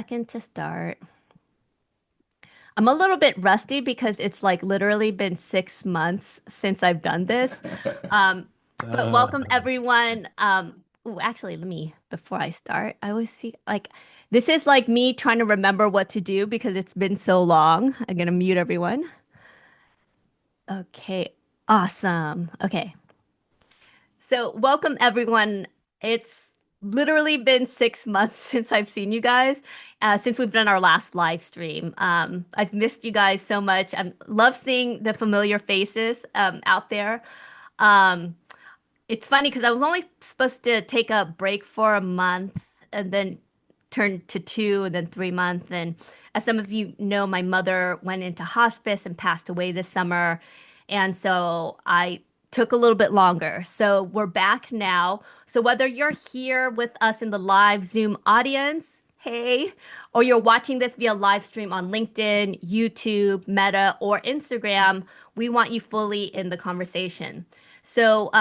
second to start. I'm a little bit rusty because it's like literally been 6 months since I've done this. Um, but Uh, welcome everyone. Ooh, actually, before I start, I always see like this is like me trying to remember what to do because it's been so long. I'm gonna mute everyone. Okay, awesome. Okay. So, welcome everyone. It's literally been 6 months since I've seen you guys, since we've done our last live stream. I've missed you guys so much. I love seeing the familiar faces out there. Um, it's funny because I was only supposed to take a break for a month and then turn to 2 and then 3 months. And as some of you know, my mother went into hospice and passed away this summer. And so I took a little bit longer. So we're back now. So whether you're here with us in the live Zoom audience, hey, or you're watching this via live stream on LinkedIn, YouTube, Meta, or Instagram, we want you fully in the conversation. So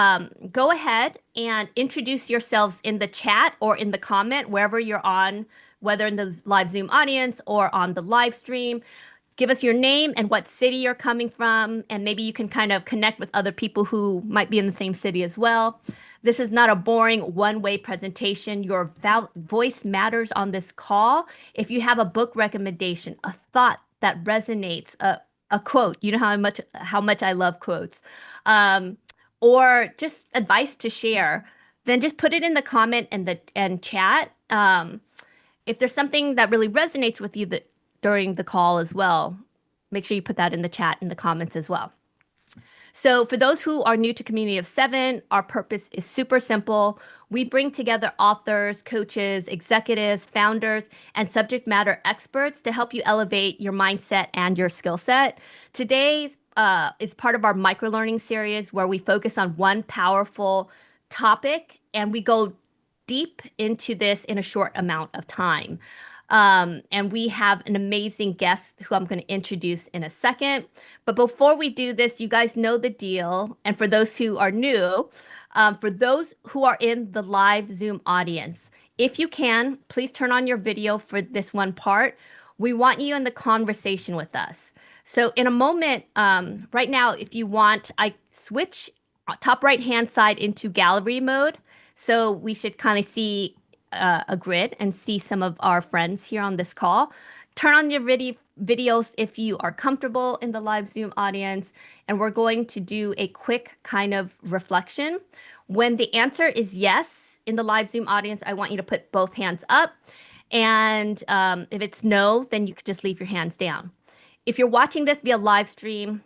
go ahead and introduce yourselves in the chat or in the comment, wherever you're on, whether in the live Zoom audience or on the live stream. Give us your name and what city you're coming from, and maybe you can kind of connect with other people who might be in the same city as well. This is not a boring one-way presentation. Your voice matters on this call. If you have a book recommendation, a thought that resonates, a quote, you know how much I love quotes, um, or just advice to share, then just put it in the comment and chat. If there's something that really resonates with you during the call as well, make sure you put that in the chat in the comments as well. So, for those who are new to Community of Seven, our purpose is super simple. We bring together authors, coaches, executives, founders, and subject matter experts to help you elevate your mindset and your skill set. Today is part of our microlearning series where we focus on one powerful topic and we go deep into this in a short amount of time. And we have an amazing guest who I'm going to introduce in a second. But before we do this, you guys know the deal. And for those who are new, for those who are in the live Zoom audience, if you can, please turn on your video for this one part. We want you in the conversation with us. So in a moment, right now, if you want, I switch top right hand side into gallery mode. So we should kind of see a grid and see some of our friends here on this call. Turn on your videos if you are comfortable in the live Zoom audience, and we're going to do a quick kind of reflection. When the answer is yes in the live Zoom audience, I want you to put both hands up. And if it's no, then you could just leave your hands down. If you're watching this via live stream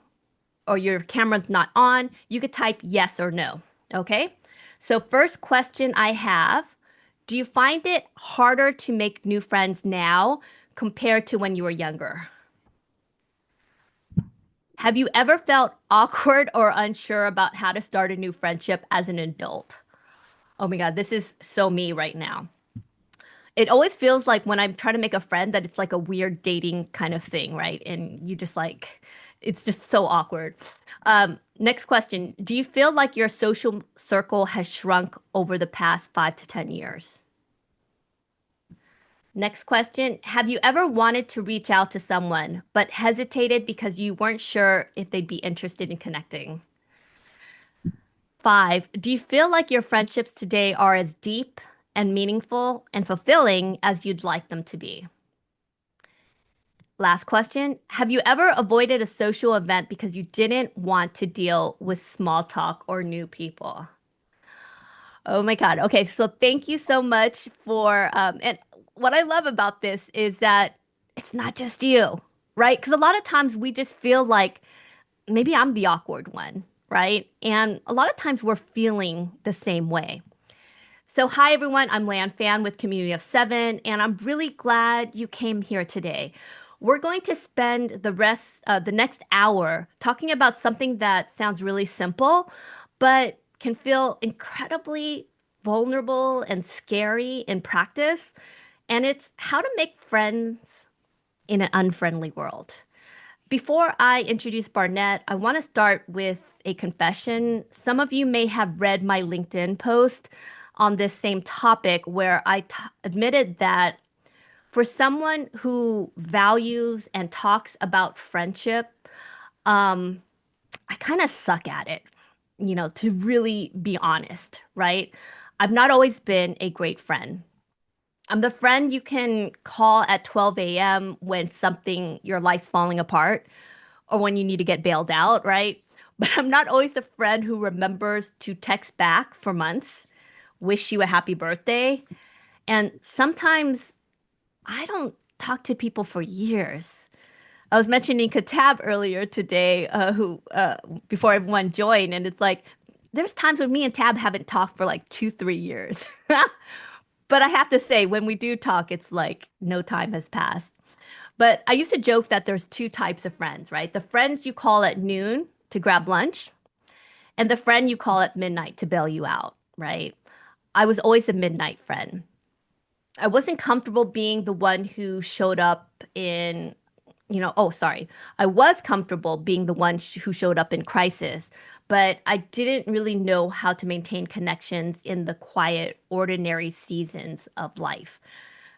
or your camera's not on, you could type yes or no. Okay? So, first question I have, do you find it harder to make new friends now compared to when you were younger? Have you ever felt awkward or unsure about how to start a new friendship as an adult? Oh my God, this is so me right now. It always feels like when I'm trying to make a friend that it's like a weird dating kind of thing, right? And you just like, it's just so awkward. Next question. Do you feel like your social circle has shrunk over the past 5 to 10 years? Next question. Have you ever wanted to reach out to someone but hesitated because you weren't sure if they'd be interested in connecting? 5. Do you feel like your friendships today are as deep and meaningful and fulfilling as you'd like them to be? Last question. Have you ever avoided a social event because you didn't want to deal with small talk or new people? Oh my God. Okay, so thank you so much for and what I love about this is that it's not just you, right? Because a lot of times we just feel like maybe I'm the awkward one, right? And a lot of times we're feeling the same way. So, hi everyone, I'm Lan Fan with Community of Seven, and I'm really glad you came here today. We're going to spend the next hour talking about something that sounds really simple, but can feel incredibly vulnerable and scary in practice. And it's how to make friends in an unfriendly world. Before I introduce Barnett, I want to start with a confession. Some of you may have read my LinkedIn post on this same topic where I admitted that For someone who values and talks about friendship, I kind of suck at it, to really be honest, right? I've not always been a great friend. I'm the friend you can call at 12 a.m. when your life's falling apart or when you need to get bailed out, right? But I'm not always a friend who remembers to text back for months, wish you a happy birthday. And sometimes I don't talk to people for years. I was mentioning Katab earlier today, who before everyone joined, and it's like there's times when me and Tab haven't talked for like 2, 3 years. But I have to say, when we do talk, it's like no time has passed. But I used to joke that there's two types of friends, right? The friends you call at noon to grab lunch, and the friend you call at midnight to bail you out, right? I was always a midnight friend. I wasn't comfortable being the one who showed up in, oh, sorry. I was comfortable being the one who showed up in crisis, but I didn't really know how to maintain connections in the quiet, ordinary seasons of life.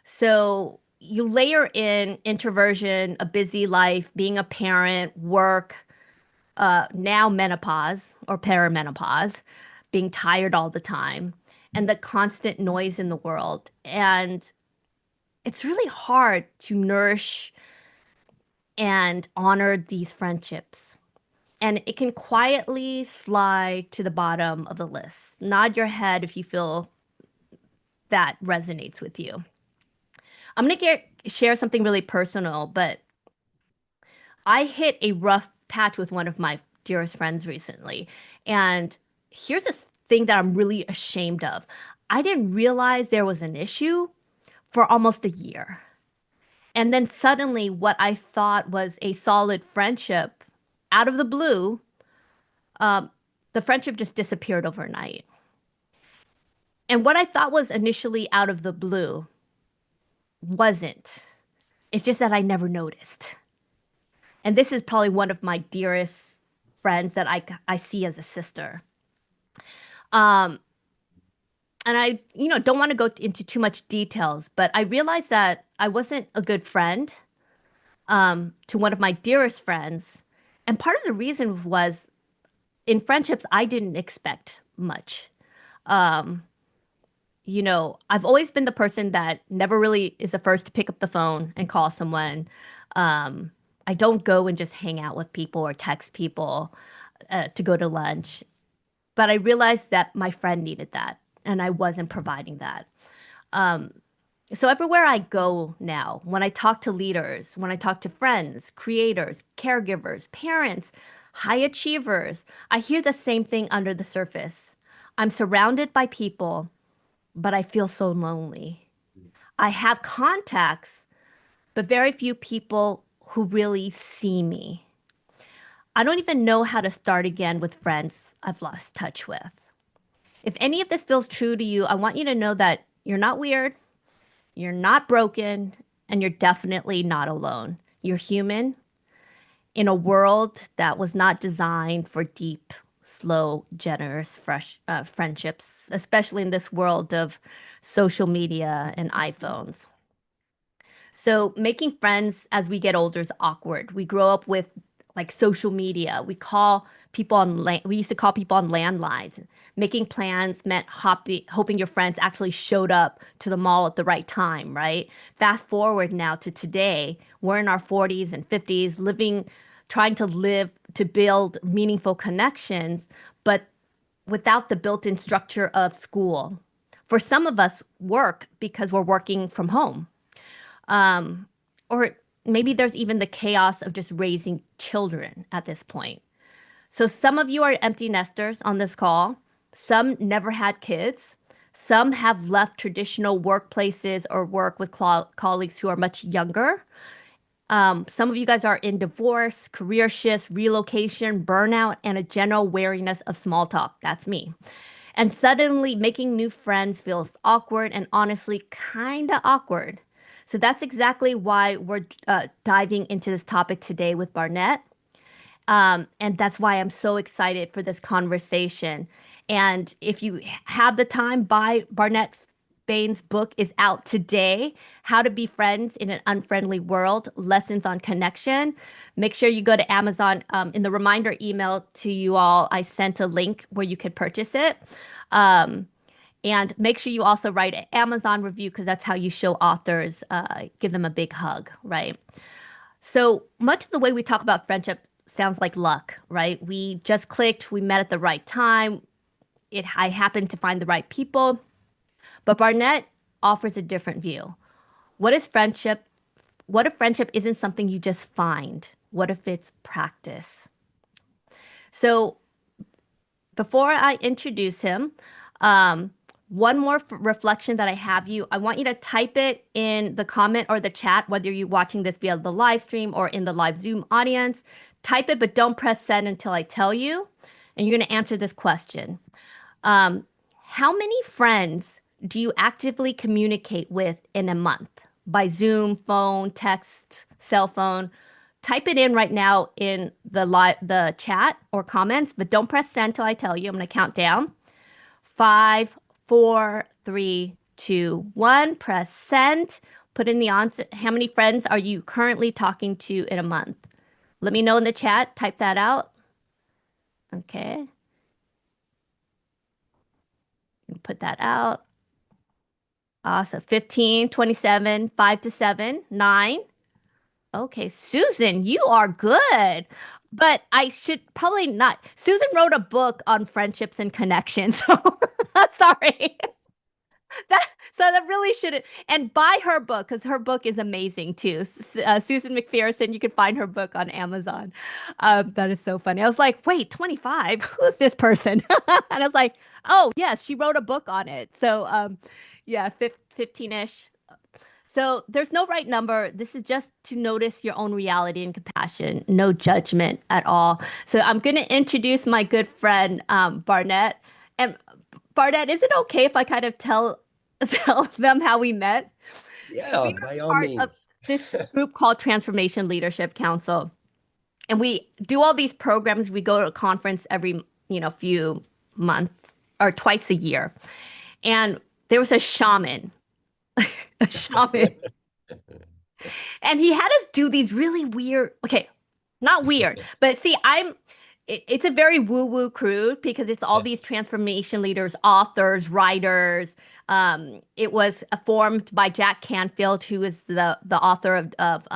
So you layer in introversion, a busy life, being a parent, work, now menopause or perimenopause, being tired all the time, and the constant noise in the world. And it's really hard to nourish and honor these friendships. And it can quietly slide to the bottom of the list. Nod your head if you feel that resonates with you. I'm gonna share something really personal, but I hit a rough patch with one of my dearest friends recently. And here's a thing that I'm really ashamed of. I didn't realize there was an issue for almost a year. And then suddenly, what I thought was a solid friendship, out of the blue, um, the friendship just disappeared overnight. And what I thought was initially out of the blue wasn't. It's just that I never noticed. And this is probably one of my dearest friends that I see as a sister. Um, and I, don't want to go into too much details, but I realized that I wasn't a good friend to one of my dearest friends. And part of the reason was in friendships, I didn't expect much. Um, I've always been the person that never really is the first to pick up the phone and call someone. Um, I don't go and just hang out with people or text people to go to lunch. But I realized that my friend needed that, and I wasn't providing that. Um, so everywhere I go now, when I talk to leaders, when I talk to friends, creators, caregivers, parents, high achievers, I hear the same thing under the surface. I'm surrounded by people, but I feel so lonely. I have contacts, but very few people who really see me. I don't even know how to start again with friends I've lost touch with. If any of this feels true to you, I want you to know that you're not weird, you're not broken, and you're definitely not alone. You're human in a world that was not designed for deep, slow, generous, fresh friendships, especially in this world of social media and iPhones. So making friends as we get older is awkward. We grow up with like social media. We used to call people on landlines. Making plans meant hoping your friends actually showed up to the mall at the right time, right? Fast forward now to today, we're in our 40s and 50s, trying to live to build meaningful connections, but without the built-in structure of school. For some of us, work because we're working from home. Um, or maybe there's even the chaos of just raising children at this point. So some of you are empty nesters on this call. Some never had kids. Some have left traditional workplaces or work with colleagues who are much younger. Some of you guys are in divorce, career shifts, relocation, burnout, and a general wariness of small talk. That's me. And suddenly making new friends feels awkward and honestly kind of awkward. So that's exactly why we're diving into this topic today with Barnet. And that's why I'm so excited for this conversation. And if you have the time, buy Barnet's Bain's book is out today, How to Be Friends in an Unfriendly World, Lessons on Connection. Make sure you go to Amazon. In the reminder email to you all, I sent a link where you could purchase it. Um, and make sure you also write an Amazon review because that's how you show authors, give them a big hug, right? So much of the way we talk about friendship sounds like luck, right? We just clicked, we met at the right time. I happened to find the right people. But Barnett offers a different view. What is friendship? What if friendship isn't something you just find? What if it's practice? So before I introduce him, um, one more reflection that I have you. I want you to type it in the comment or the chat, whether you're watching this via the live stream or in the live Zoom audience. Type it, but don't press send until I tell you. And you're going to answer this question. Um, how many friends do you actively communicate with in a month? By Zoom, phone, text, cell phone? Type it in right now in the chat or comments, but don't press send till I tell you. I'm going to count down. 5, 4, 3, 2, 1. Press send. Put in the answer. How many friends are you currently talking to in a month? Let me know in the chat. Type that out. Okay. Put that out. Awesome. 15, 27, 5 to 7, 9. Okay, Susan, you are good. But I should probably not. Susan wrote a book on friendships and connections. So sorry. That, so that really shouldn't. And buy her book because her book is amazing too. Susan McPherson, you can find her book on Amazon. That is so funny. I was like, wait, 25? Who's this person? And I was like, oh, yes, she wrote a book on it. So, yeah, 15-ish. So there's no right number. This is just to notice your own reality and compassion, no judgment at all. So I'm going to introduce my good friend, Barnett. And Barnett, is it okay if I kind of tell them how we met? So we Yeah, were by all part of means. this group called Transformation Leadership Council, and we do all these programs. We go to a conference every, few months or twice a year. And there was a shaman, a shaman, and he had us do these really weird, okay, not weird, but see, it's a very woo-woo crew because it's all these transformation leaders, authors, writers. It was formed by Jack Canfield, who is the author of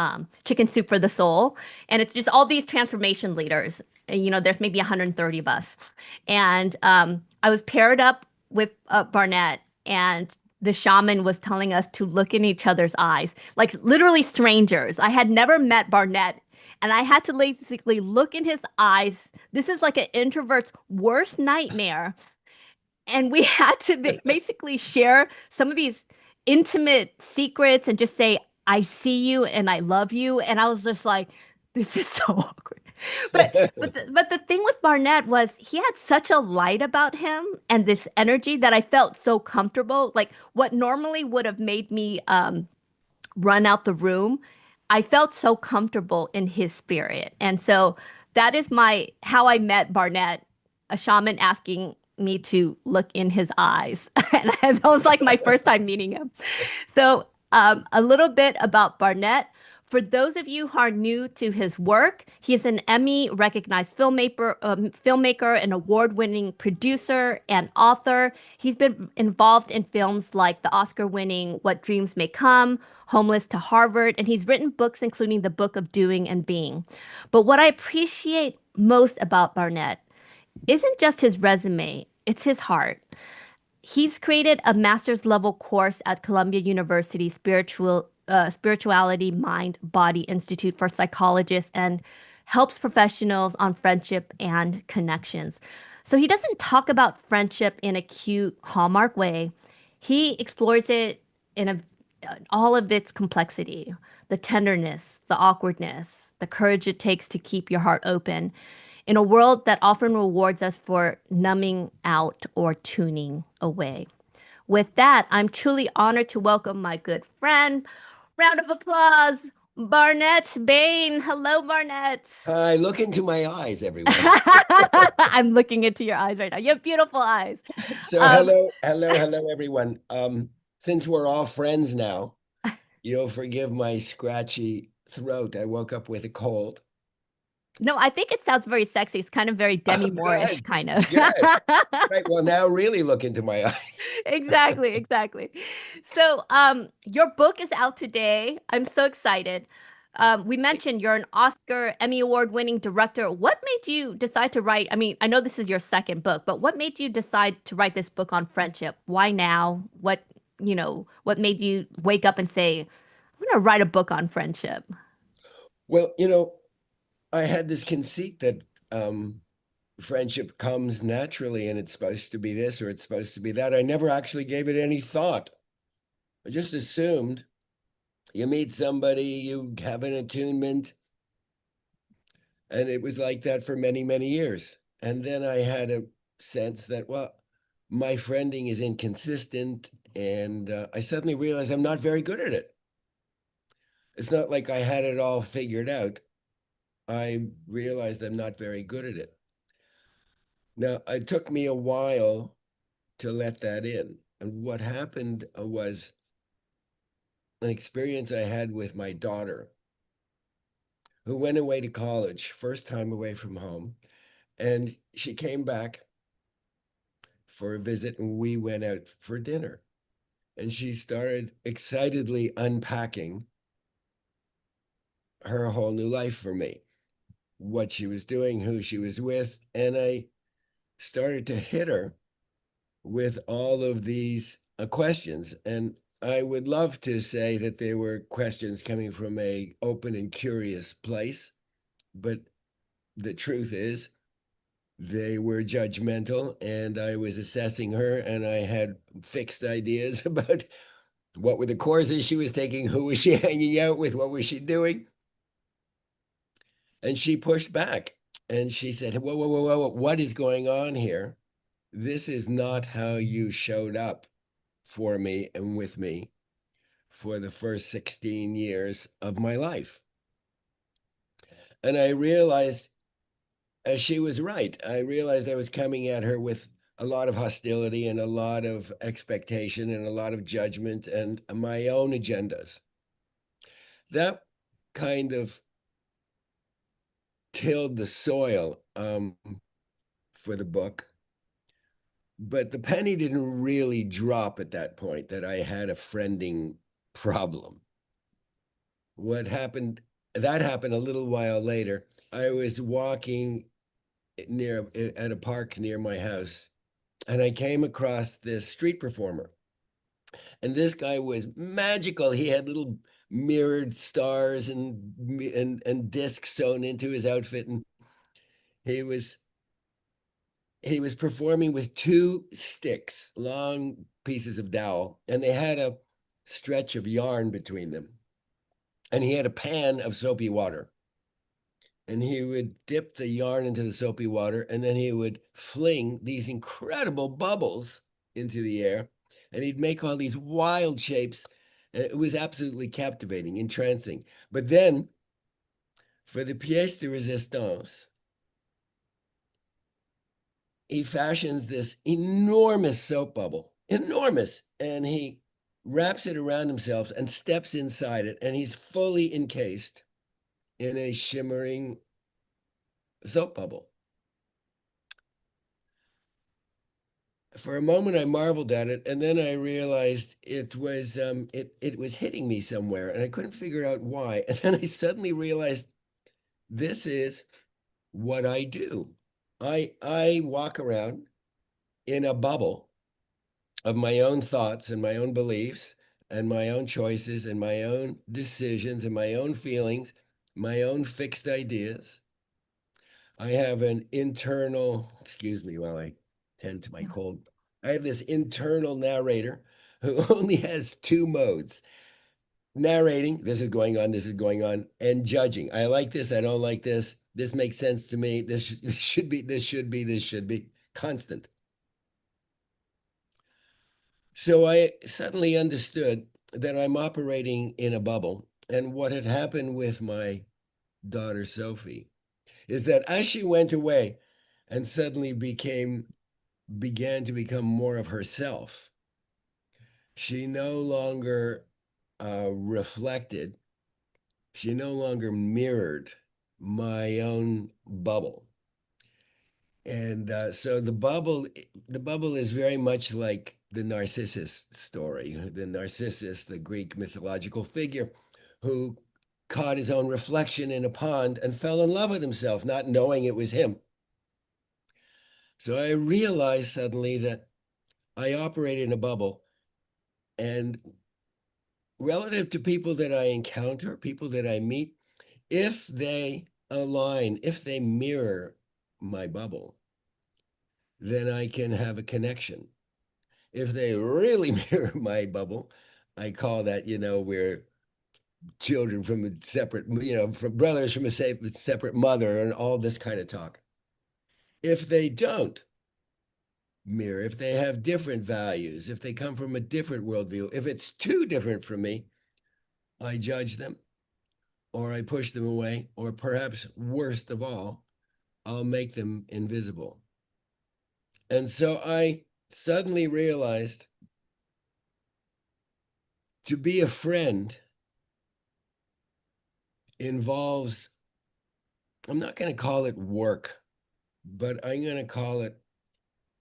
Chicken Soup for the Soul, and it's just all these transformation leaders. There's maybe 130 of us, and I was paired up with Barnett, and the shaman was telling us to look in each other's eyes, like literally strangers. I had never met Barnett, and I had to basically look in his eyes. This is like an introvert's worst nightmare. And we had to basically share some of these intimate secrets and just say, I see you and I love you. And I was just like, this is so awkward. But the thing with Barnett was he had such a light about him and this energy that I felt so comfortable. Like what normally would have made me run out the room, I felt so comfortable in his spirit. And so that is my how I met Barnett, a shaman asking me to look in his eyes. And that was like my first time meeting him. So, a little bit about Barnett. For those of you who are new to his work, he is an Emmy-recognized filmmaker, an award-winning producer, and author. He's been involved in films like the Oscar-winning What Dreams May Come, Homeless to Harvard, and he's written books including The Book of Doing and Being. But what I appreciate most about Barnett isn't just his resume, it's his heart. He's created a master's level course at Columbia University Spirituality Mind Body Institute for psychologists and helps professionals on friendship and connections. So he doesn't talk about friendship in a cute Hallmark way. He explores it in all of its complexity, the tenderness, the awkwardness, the courage it takes to keep your heart open in a world that often rewards us for numbing out or tuning away. With that, I'm truly honored to welcome my good friend. Round of applause, Barnet Bain. Hello, Barnet. Hi, look into my eyes, everyone. I'm looking into your eyes right now. You have beautiful eyes. So Um, hello, everyone. Since we're all friends now, you'll forgive my scratchy throat. I woke up with a cold. No, I think it sounds very sexy. It's kind of very Demi Moore-ish, Good, kind of. good. Right. Well, now really look into my eyes. Exactly, exactly. So, your book is out today. I'm so excited. We mentioned you're an Oscar, Emmy Award winning director. What made you decide to write? I mean, I know this is your second book, but what made you decide to write this book on friendship? Why now? What made you wake up and say, I'm gonna write a book on friendship? Well, I had this conceit that friendship comes naturally and it's supposed to be this or it's supposed to be that. I never actually gave it any thought. I just assumed you meet somebody, you have an attunement, and it was like that for many, many years. And then I had a sense that, well, my friending is inconsistent. And I suddenly realized I'm not very good at it. It's not like I had it all figured out. I realized I'm not very good at it. Now, it took me a while to let that in. And what happened was an experience I had with my daughter, who went away to college, first time away from home. And she came back for a visit and we went out for dinner. And she started excitedly unpacking her whole new life for me, what she was doing, who she was with. And I started to hit her with all of these questions. And I would love to say that they were questions coming from a open and curious place, but the truth is they were judgmental and I was assessing her and I had fixed ideas about what were the courses she was taking, who was she hanging out with, what was she doing. And she pushed back and she said, whoa, whoa, whoa, whoa, what is going on here? This is not how you showed up for me and with me for the first 16 years of my life. And I realized she was right. I realized I was coming at her with a lot of hostility and a lot of expectation and a lot of judgment and my own agendas. That kind of tilled the soil for the book. But the penny didn't really drop at that point that I had a friending problem. What happened, that happened a little while later. I was walking near at a park near my house and I came across this street performer. And this guy was magical. He had little mirrored stars and discs sewn into his outfit and he was he was performing with two sticks, long pieces of dowel, and they had a stretch of yarn between them. And he had a pan of soapy water. And he would dip the yarn into the soapy water, and then he would fling these incredible bubbles into the air, and he'd make all these wild shapes. And it was absolutely captivating, entrancing. But then, for the pièce de résistance, he fashions this enormous soap bubble, enormous, and he wraps it around himself and steps inside it, and he's fully encased in a shimmering soap bubble. For a moment, I marveled at it, and then I realized it was hitting me somewhere, and I couldn't figure out why. And then I suddenly realized this is what I do. I walk around in a bubble of my own thoughts and my own beliefs and my own choices and my own decisions and my own feelings, my own fixed ideas. I have an internal, excuse me while I tend to my cold. I have this internal narrator who only has two modes: narrating, this is going on, this is going on, and judging. I like this, I don't like this. This makes sense to me. This should be, this should be, this should be constant. So I suddenly understood that I'm operating in a bubble. And what had happened with my daughter, Sophie, is that as she went away and suddenly began to become more of herself, She no longer reflected, she no longer mirrored my own bubble. And so the bubble is very much like the Narcissus story. The Narcissus, the Greek mythological figure, who caught his own reflection in a pond and fell in love with himself, not knowing it was him. So I realized suddenly that I operate in a bubble, and relative to people that I encounter, people that I meet, if they align, if they mirror my bubble, then I can have a connection. If they really mirror my bubble, I call that, we're children from a separate, from brothers from a separate mother and all this kind of talk. If they don't mirror, if they have different values, if they come from a different worldview, if it's too different from me, I judge them or I push them away, or perhaps worst of all, I'll make them invisible. And so I suddenly realized to be a friend involves, I'm not going to call it work, but I'm going to call it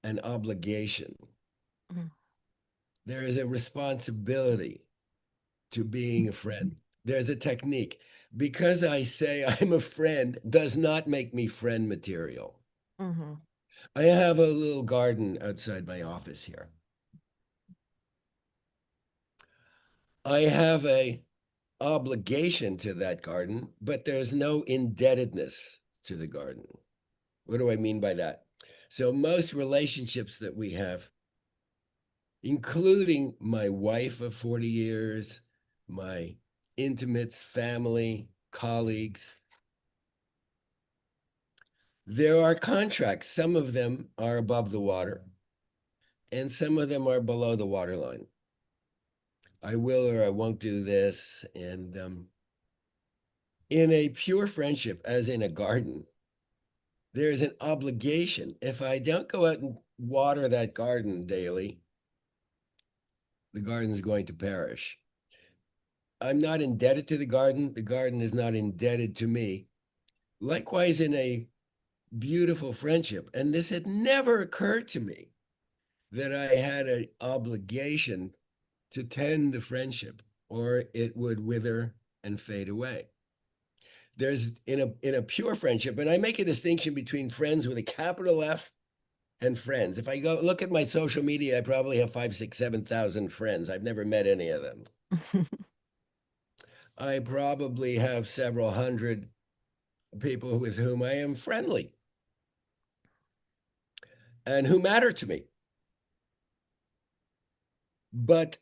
an obligation. Mhm. There is a responsibility to being a friend. There's a technique. Because I say I'm a friend does not make me friend material. Mhm. I have a little garden outside my office here. I have a obligation to that garden, but there's no indebtedness to the garden. What do I mean by that? So most relationships that we have, including my wife of 40 years, my intimates, family, colleagues, there are contracts. Some of them are above the water, and some of them are below the waterline. I will or I won't do this. And in a pure friendship, as in a garden, there is an obligation. If I don't go out and water that garden daily, the garden is going to perish. I'm not indebted to the garden is not indebted to me. Likewise, in a beautiful friendship, and this had never occurred to me that I had an obligation to tend the friendship or it would wither and fade away. There's in a pure friendship, and I make a distinction between friends with a capital F and friends. If I go look at my social media, I probably have 5, 6, 7,000 friends. I've never met any of them. I probably have several hundred people with whom I am friendly and who matter to me. But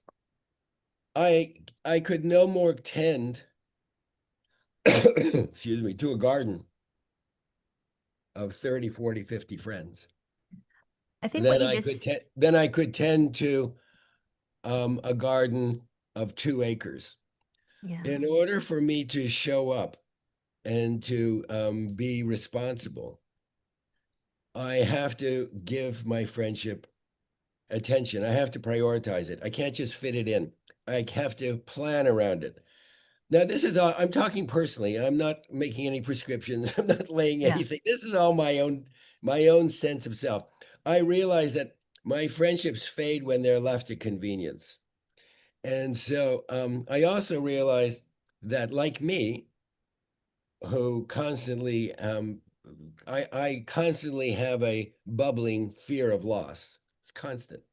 I I could no more tend excuse me to a garden of 30, 40, 50 friends I think what than you I just, could than I could tend to a garden of 2 acres. yeah, In order for me to show up and to be responsible, I have to give my friendship attention. I have to prioritize it. I can't just fit it in. I have to plan around it. Now, this is all, I'm talking personally. I'm not making any prescriptions. I'm not laying yeah, anything. This is all my own sense of self. I realize that my friendships fade when they're left to convenience. And so I also realized that, like me, who constantly, I constantly have a bubbling fear of loss. It's constant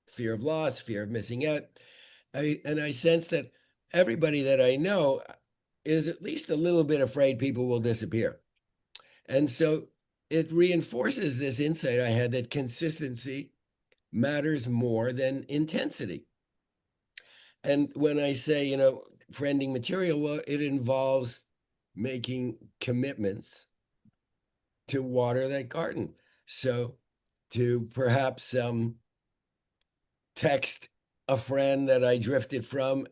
fear of loss, fear of missing out. And I sense that everybody that I know is at least a little bit afraid people will disappear. And so it reinforces this insight I had that consistency matters more than intensity. And when I say, friending material, well, it involves making commitments to water that garden. So to perhaps text a friend that I drifted from,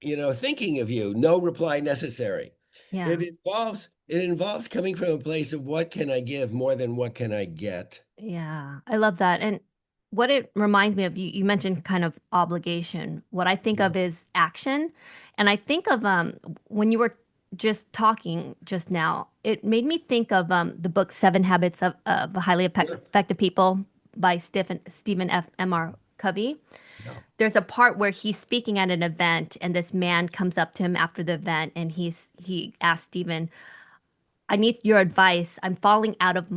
thinking of you, no reply necessary. yeah, It involves coming from a place of what can I give more than what can I get. yeah. I love that. And what it reminds me of, you mentioned kind of obligation. What I think Yeah. of is action. And I think of when you were just talking just now, it made me think of the book Seven Habits of Highly Yeah. Effective People by Stephen F. M.R. Covey. Yeah. There's a part where he's speaking at an event and this man comes up to him after the event and he asks Stephen, I need your advice. I'm falling out of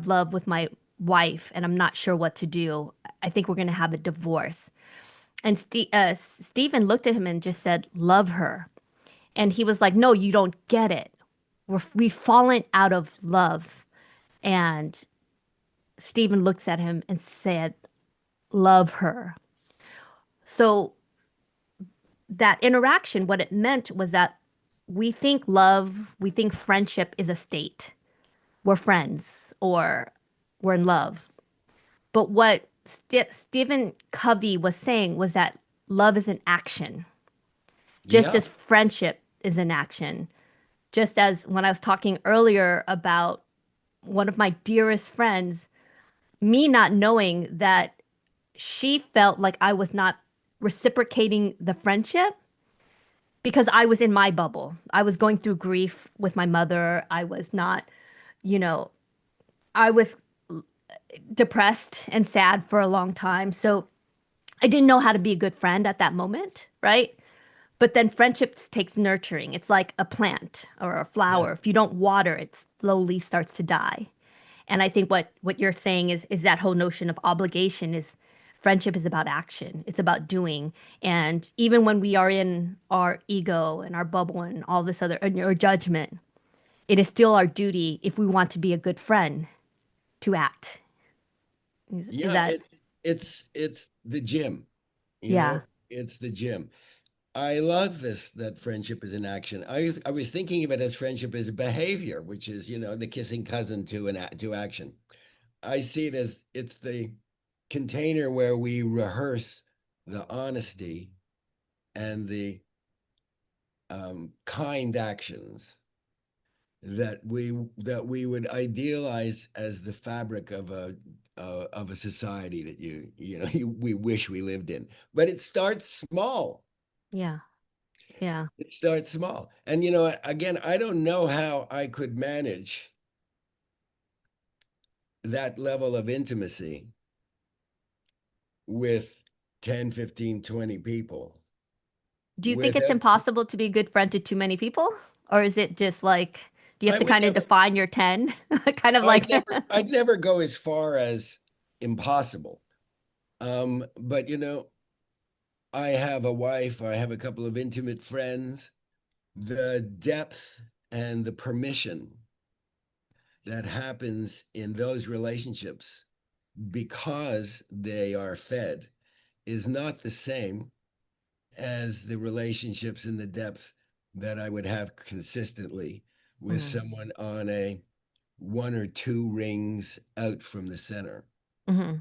love with my wife, and I'm not sure what to do. I think we're gonna have a divorce. And Stephen looked at him and just said, "Love her." And he was like, "No, you don't get it. We've fallen out of love." And Stephen looks at him and said, "Love her." So that interaction, what it meant was that we think friendship is a state. We're friends or we're in love. But what Stephen Covey was saying was that love is an action, just Yeah. as friendship is an action. Just as when I was talking earlier about one of my dearest friends, me not knowing that she felt like I was not reciprocating the friendship because I was in my bubble. I was going through grief with my mother. I was not, you know, I was depressed and sad for a long time. So I didn't know how to be a good friend at that moment, right? But then friendship takes nurturing. It's like a plant or a Yeah. flower. If you don't water, it slowly starts to die. And I think what you're saying is that whole notion of obligation is friendship is about action. It's about doing. And even when we are in our ego and our bubble and all this other and your judgment, it is still our duty if we want to be a good friend to act. Is Yeah. that It's the gym, yeah. it's the gym. I love this that friendship is an action. I was thinking of it as friendship is a behavior, which is, the kissing cousin to action. I see it as it's the container where we rehearse the honesty and the kind actions that we would idealize as the fabric of a society that we wish we lived in. But it starts small. Yeah. Yeah. It starts small. And again, I don't know how I could manage that level of intimacy with 10, 15, 20 people Do you think it's without impossible to be a good friend to too many people? Or is it just like, do you have I to would kind of never define your 10? Kind of I'd like, never I'd never go as far as impossible. But I have a wife, I have a couple of intimate friends. The depth and the permission that happens in those relationships because they are fed is not the same as the relationships in the depth that I would have consistently with mm, someone on a one or two rings out from the center. hmm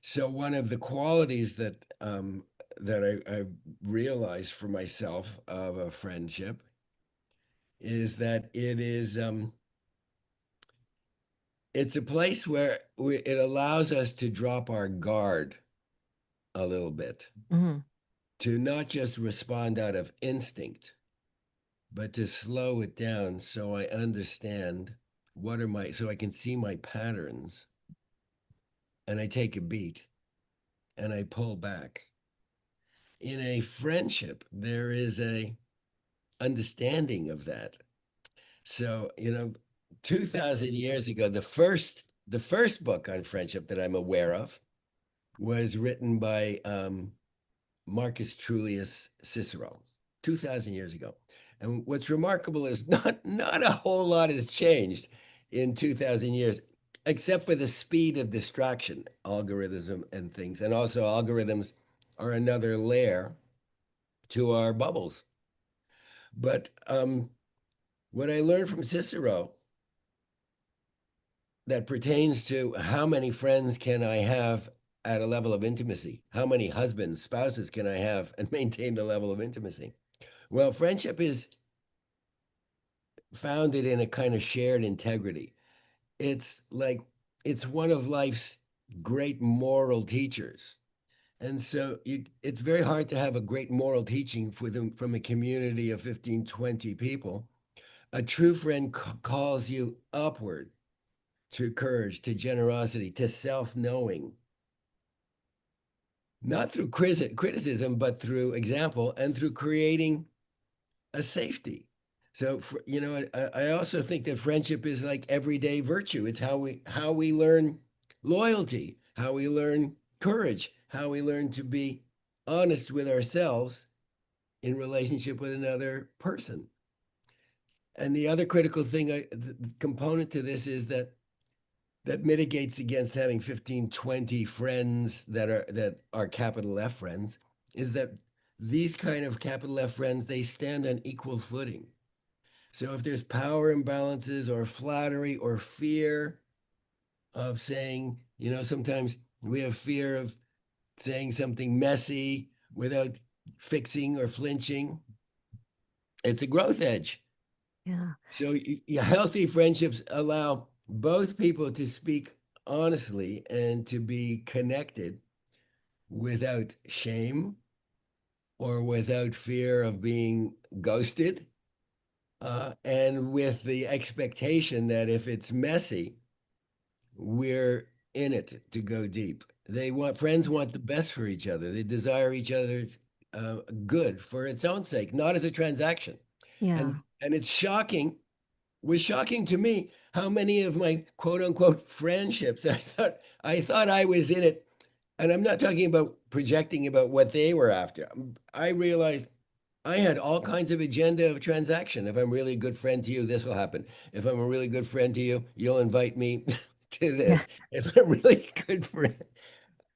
So one of the qualities that I realized for myself of a friendship is that it's a place where it allows us to drop our guard a little bit, hmm to not just respond out of instinct, but to slow it down so I understand so I can see my patterns, and I take a beat and I pull back. In a friendship, there is a understanding of that. So, 2000 years ago, the first book on friendship that I'm aware of was written by Marcus Tullius Cicero 2,000 years ago. And what's remarkable is not a whole lot has changed in 2,000 years, except for the speed of distraction, algorithm and things. And also, algorithms are another layer to our bubbles. But what I learned from Cicero that pertains to how many friends can I have at a level of intimacy? How many husbands, spouses can I have and maintain the level of intimacy? Well, friendship is founded in a kind of shared integrity. It's like it's one of life's great moral teachers. And so it's very hard to have a great moral teaching for them from a community of 15, 20 people. A true friend calls you upward to courage, to generosity, to self knowing, not through criticism, but through example and through creating a safety. So, I also think that friendship is like everyday virtue. It's how we learn loyalty, how we learn courage, how we learn to be honest with ourselves in relationship with another person. And the other critical thing, the component to this is that mitigates against having 15, 20 friends that are capital F friends, is that these kind of capital F friends, they stand on equal footing. So if there's power imbalances or flattery or fear of saying, sometimes we have fear of saying something messy without fixing or flinching. It's a growth edge. Yeah. So healthy friendships allow both people to speak honestly and to be connected without shame or without fear of being ghosted, and with the expectation that if it's messy, we're in it to go deep. Friends want the best for each other. They desire each other's good for its own sake, not as a transaction. Yeah. And it's shocking, was shocking to me how many of my quote unquote friendships I thought I was in it. And I'm not talking about projecting about what they were after. I realized I had all kinds of agenda of transaction. If I'm really a good friend to you, this will happen. If I'm a really good friend to you, you'll invite me to Yeah. this. If I'm really good friend,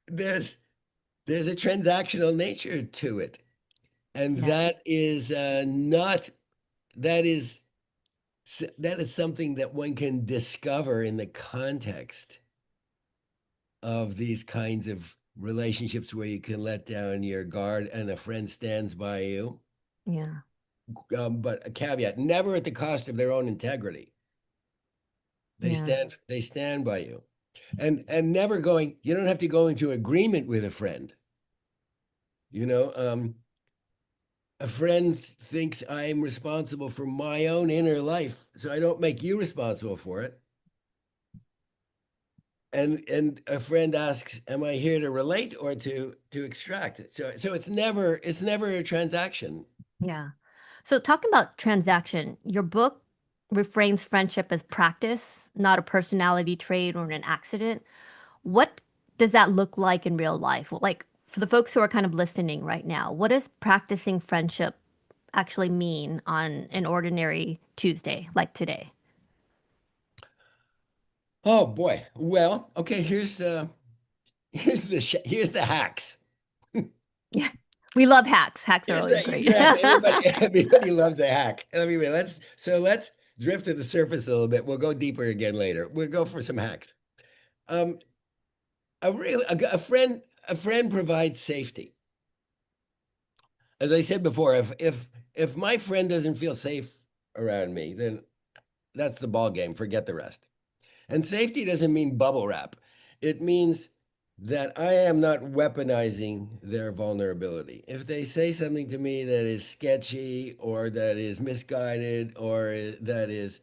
there's there's a transactional nature to it, and Yeah. that is not that is that is something that one can discover in the context of these kinds of relationships where you can let down your guard and a friend stands by you. Yeah. But a caveat: never at the cost of their own integrity. Yeah. They stand by you, and never going. You don't have to go into agreement with a friend. You know, a friend thinks I'm responsible for my own inner life, so I don't make you responsible for it. And a friend asks, "Am I here to relate or to extract?" So it's never a transaction. Yeah. So, talking about transaction, your book reframes friendship as practice, not a personality trait or an accident. What does that look like in real life? Well, like for the folks who are kind of listening right now, what does practicing friendship actually mean on an ordinary Tuesday like today? Oh boy. Well, okay. Here's the hacks. Yeah. We love hacks. Hacks are Here's always the great. exact everybody loves a hack. Anyway, let's drift to the surface a little bit. We'll go deeper again later. We'll go for some hacks. Um, a friend provides safety. As I said before, if my friend doesn't feel safe around me, then that's the ball game. Forget the rest. And safety doesn't mean bubble wrap. It means that I am not weaponizing their vulnerability. If they say something to me that is sketchy or that is misguided or that is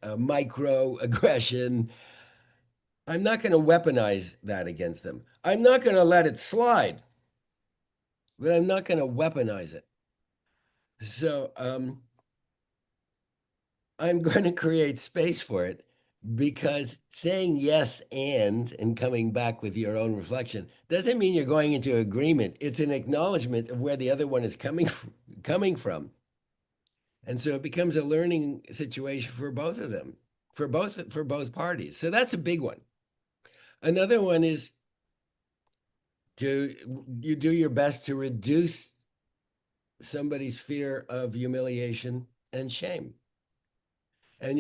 a microaggression, I'm not going to weaponize that against them. I'm not going to let it slide, but I'm not going to weaponize it. So I'm going to create space for it, because saying yes and coming back with your own reflection doesn't mean you're going into agreement. It's an acknowledgement of where the other one is coming from. And so it becomes a learning situation for both of them, for both parties. So that's a big one. Another one is you do your best to reduce somebody's fear of humiliation and shame. And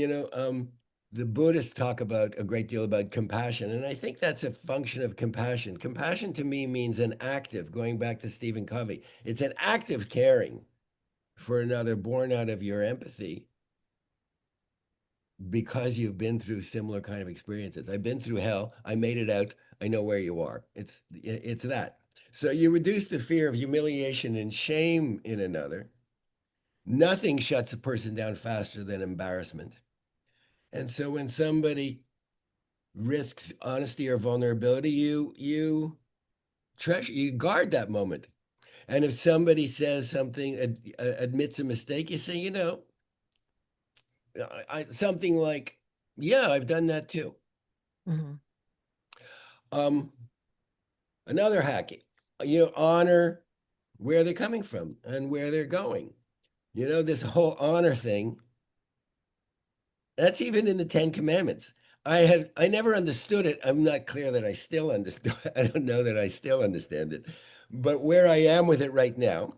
the Buddhists talk about a great deal about compassion, and I think that's a function of compassion. Compassion to me means an active, going back to Stephen Covey, it's an active caring for another born out of your empathy. because you've been through similar kind of experiences. I've been through hell. I made it out. I know where you are. It's that. So you reduce the fear of humiliation and shame in another. Nothing shuts a person down faster than embarrassment. And so when somebody risks honesty or vulnerability, you guard that moment. And if somebody says something, admits a mistake, you say, something like, "Yeah, I've done that too." Hmm. Um, Another hack, honor where they're coming from and where they're going. This whole honor thing, that's even in the Ten Commandments. I never understood it. I'm not clear that I still understand. I don't know that I still understand it. But where I am with it right now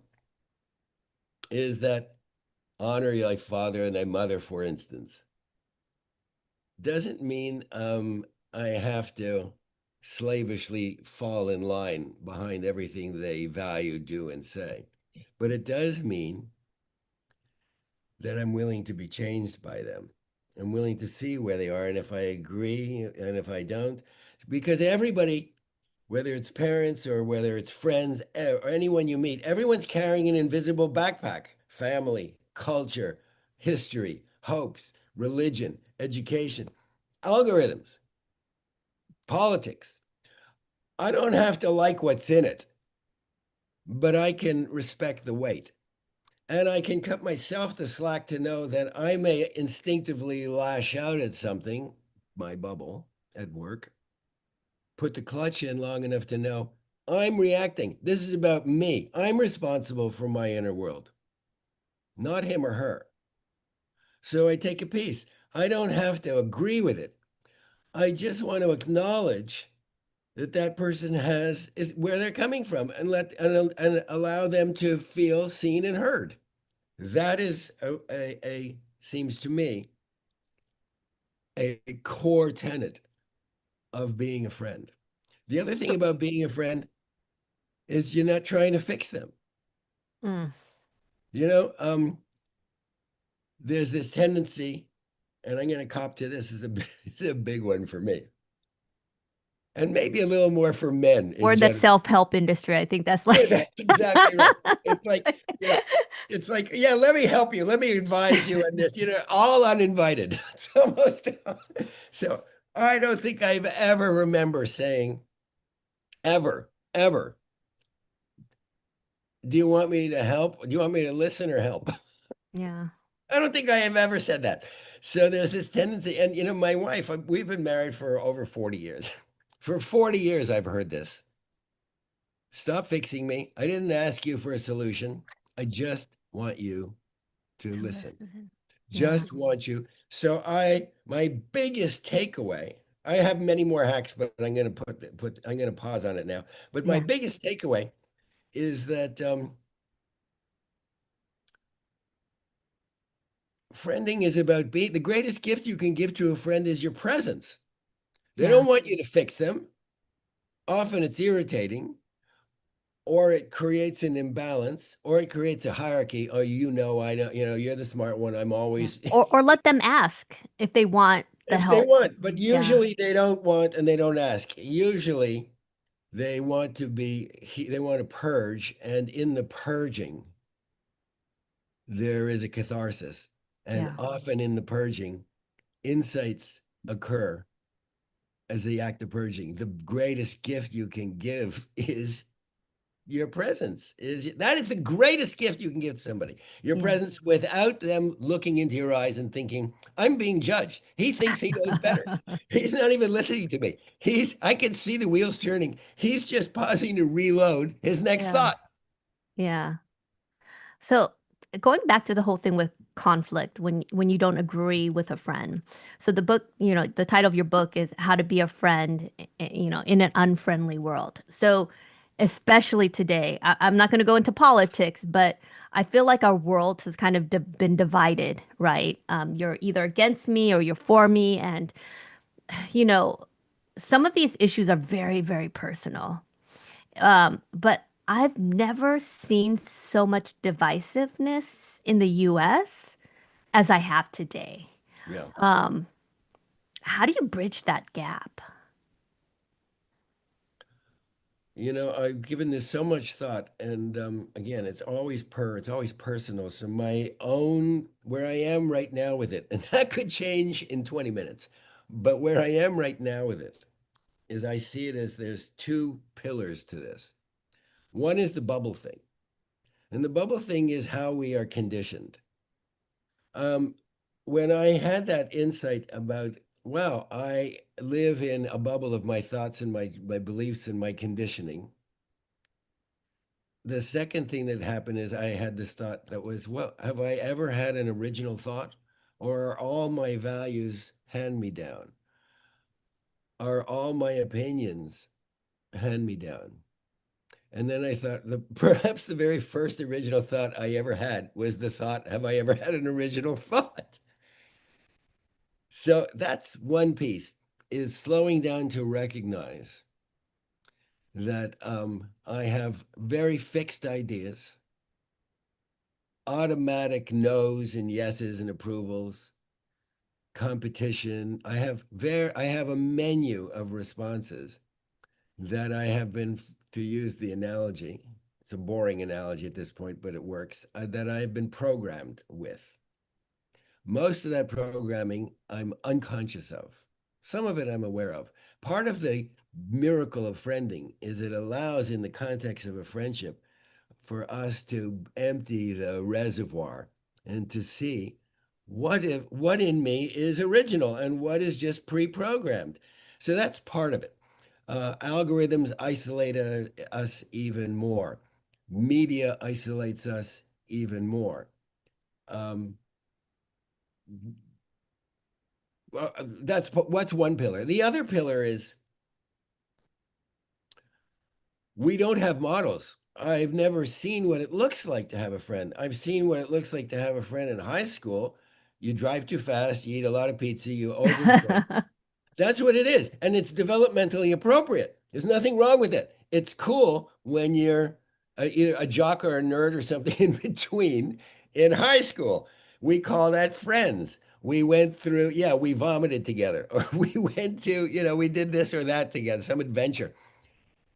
is that honor thy father and thy mother, for instance, doesn't mean I have to slavishly fall in line behind everything they value, do, and say. But it does mean that I'm willing to be changed by them. I'm willing to see where they are and if I agree and if I don't. Because everybody, whether it's parents or whether it's friends or anyone you meet, everyone's carrying an invisible backpack: family, culture, history, hopes, religion, education, algorithms, politics. I don't have to like what's in it, but I can respect the weight. And I can cut myself the slack to know that I may instinctively lash out at something, my bubble at work, put the clutch in long enough to know I'm reacting. This is about me. I'm responsible for my inner world, not him or her. So I take a piece. I don't have to agree with it. I just want to acknowledge that that person has is where they're coming from and and allow them to feel seen and heard. That is a seems to me a core tenet of being a friend. The other thing So, about being a friend is you're not trying to fix them. mm, You know, there's this tendency, and I'm going to cop to this is is a big one for me, and maybe a little more for men we're in in the general. self-help industry. I think that's like That's exactly right. It's like, you know, it's like, yeah, let me help you. Let me advise you on this, all uninvited. It's almost so I don't think I've ever remember saying, ever, do you want me to help? Do you want me to listen or help? Yeah. I don't think I have ever said that. So there's this tendency, and my wife, we've been married for over 40 years. For 40 years, I've heard this. Stop fixing me. I didn't ask you for a solution. I just want you to To listen. listen. Yeah. Just want you. So my biggest takeaway, I have many more hacks, but I'm going to I'm going to pause on it now. But my Yeah. biggest takeaway is that friending is about being the greatest gift you can give to a friend is your presence. They Yeah. don't want you to fix them. Often it's irritating, or it creates an imbalance, or it creates a hierarchy. Oh, I know, you're the smart one. I'm Yeah. always Or let them ask if they want the if they help. want, but Yeah. usually they don't want and they don't ask. Usually they want to purge, and in the purging, there is a catharsis. And Yeah. often in the purging, insights occur as the act of purging. The greatest gift you can give is your presence. That is the greatest gift you can give to somebody. Your Yeah. presence without them looking into your eyes and thinking, I'm being judged. He thinks he knows better. He's not even listening to me. I can see the wheels turning. He's just pausing to reload his next Yeah. thought. Yeah. So going back to the whole thing with conflict when you don't agree with a friend. So the book, the title of your book is How to Be a Friend, in an Unfriendly World. So especially today, I'm not going to go into politics, but I feel like our world has kind of been divided, right? You're either against me or you're for me, and you know, some of these issues are very, very personal. But I've never seen so much divisiveness in the US as I have today. Yeah. Um, how do you bridge that gap? I've given this so much thought, and again, it's always personal. So my own, where I am right now with it, and that could change in 20 minutes, but where I am right now with it is I see it as there's two pillars to this. One is the bubble thing, and the bubble thing is how we are conditioned. Um, when I had that insight about, wow, I live in a bubble of my thoughts and my beliefs and my conditioning. The second thing that happened is I had this thought that was, well, have I ever had an original thought? Or are all my values hand me down? Are all my opinions hand me down? And then I thought perhaps the very first original thought I ever had was the thought, have I ever had an original thought? So that's one piece, is slowing down to recognize that I have very fixed ideas, automatic no's and yeses and approvals, competition. I have a menu of responses that I have been, to use the analogy, it's a boring analogy at this point, but it works, that I've been programmed with. Most of that programming I'm unconscious of. Some of it I'm aware of. Part of the miracle of friending is it allows, in the context of a friendship, for us to empty the reservoir and to see what in me is original and what is just pre-programmed. So that's part of it. Algorithms isolate us even more. Media isolates us even more. Um, well, that's what's one pillar. The other pillar is we don't have models. I've never seen what it looks like to have a friend. I've seen what it looks like to have a friend in high school. You drive too fast, you eat a lot of pizza, you overdrink. That's what it is. And it's developmentally appropriate. There's nothing wrong with it. It's cool when you're either a jock or a nerd or something in between in high school. We call that friends. We went through, yeah, we vomited together, or we went to, we did this or that together, some adventure.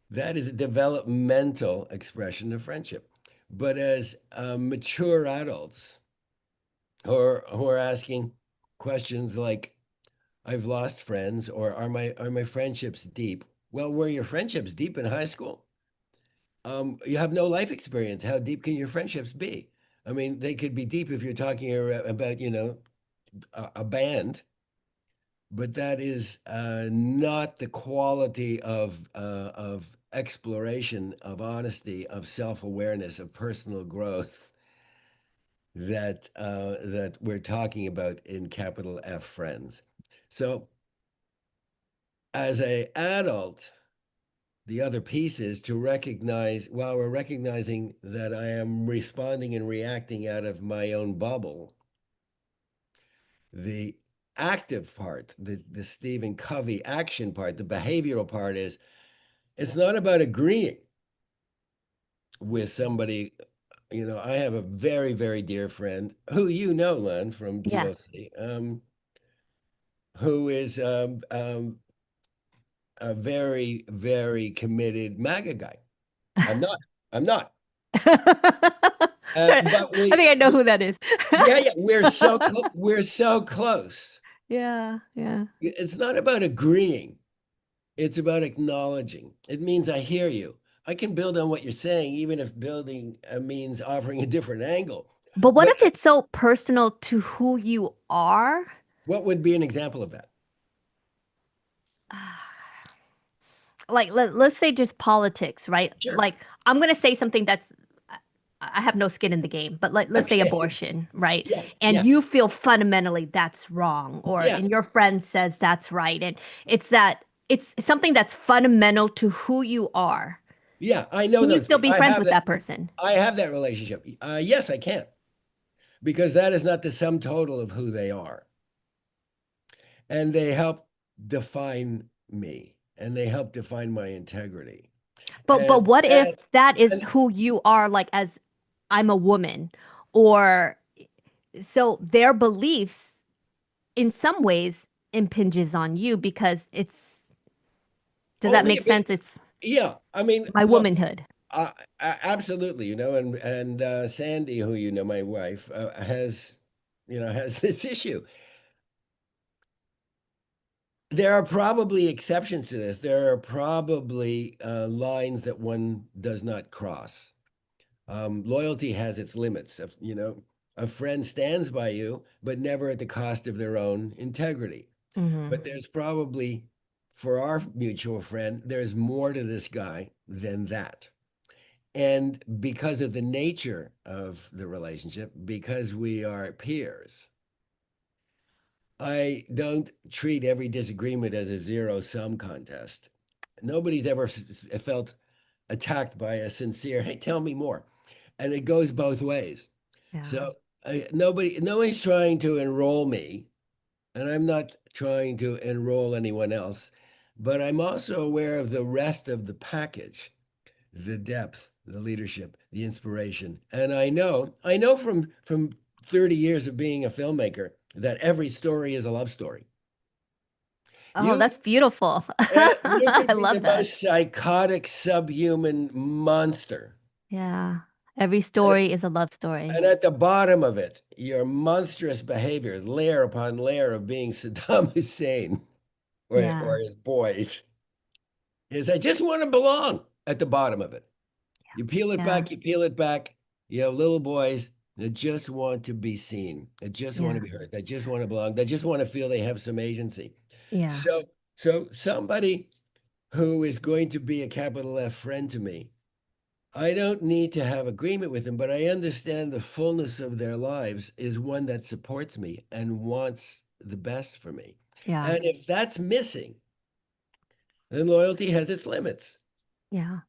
That is a developmental expression of friendship. But as mature adults who are asking questions like, I've lost friends, or are my friendships deep? Well, were your friendships deep in high school? You have no life experience. How deep can your friendships be? I mean, they could be deep if you're talking about, a band, but that is not the quality of exploration, of honesty, of self-awareness, of personal growth that we're talking about in capital F friends. So as a adult, the other piece is to recognize, while we're recognizing that I am responding and reacting out of my own bubble, the active part, the Stephen Covey action part, the behavioral part is, it's not about agreeing with somebody. I have a very, very dear friend who Len, from Yeah. DOC, who is a very, very committed MAGA guy. I'm not. I'm not. I But think I know who that is. yeah, yeah, we're so close. Yeah, yeah. It's not about agreeing. It's about acknowledging. It means I hear you. I can build on what you're saying, even if building means offering a different angle. But what But if it's so personal to who you are? what would be an example of that? Like let's say just politics, right? Sure. Like I'm gonna say something that's I have no skin in the game, but let's say Okay. abortion, right? Yeah. And Yeah. you feel fundamentally that's wrong, Yeah. and your friend says that's right. And it's something that's fundamental to who you are. Yeah. I know Can you those still people. be friends with that person? I have that relationship. Yes, I can, because that is not the sum total of who they are. And they help define me, and they help define my integrity. But And what if that, that is and who you are, like as I'm a woman, or so their beliefs in some ways impinges on you because does that Only make if it, sense? It's yeah. I mean, my look, womanhood. absolutely, and Sandy, who my wife, has, has this issue. There are probably exceptions to this. There are probably lines that one does not cross. Loyalty has its limits. A friend stands by you, but never at the cost of their own integrity. Hmm. But there's probably, for our mutual friend, there's more to this guy than that. And because of the nature of the relationship, because we are peers, I don't treat every disagreement as a zero sum contest. Nobody's ever felt attacked by a sincere, hey, tell me more. And it goes both ways. Yeah. So no one's trying to enroll me, and I'm not trying to enroll anyone else, but I'm also aware of the rest of the package, the depth, the leadership, the inspiration. And I know from 30 years of being a filmmaker that every story is a love story. Oh, You that's beautiful. you I could be love the that. most psychotic subhuman monster. Yeah. Every And, story is a love story. and at the bottom of it, your monstrous behavior, layer upon layer of being Saddam Hussein or Yeah. his boys, is I just want to belong at the bottom of it. Yeah. You peel it back. You have little boys that just want to be seen, that just want to Yeah. be heard, that just want to belong, that just want to feel they have some agency. Yeah. So, so somebody who is going to be a capital F friend to me, I don't need to have agreement with them, but I understand the fullness of their lives is one that supports me and wants the best for me. Yeah. And if that's missing, then loyalty has its limits. Yeah.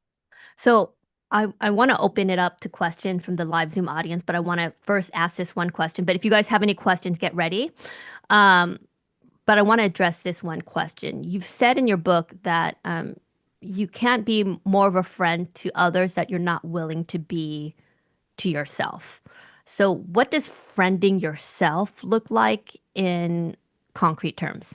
So I want to open it up to questions from the live Zoom audience, but I want to first ask this one question. But if you guys have any questions, get ready. Um, but I want to address this one question. You've said in your book that you can't be more of a friend to others that you're not willing to be to yourself. So what does friending yourself look like in concrete terms?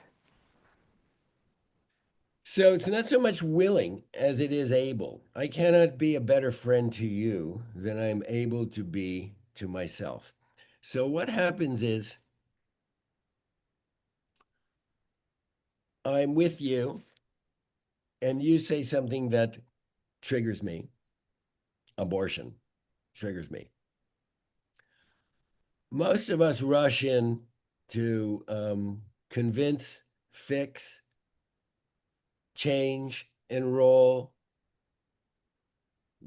So it's not so much willing as it is able. I cannot be a better friend to you than I'm able to be to myself. So what happens is I'm with you and you say something that triggers me. Abortion triggers me. Most of us rush in to convince, fix, change, enroll,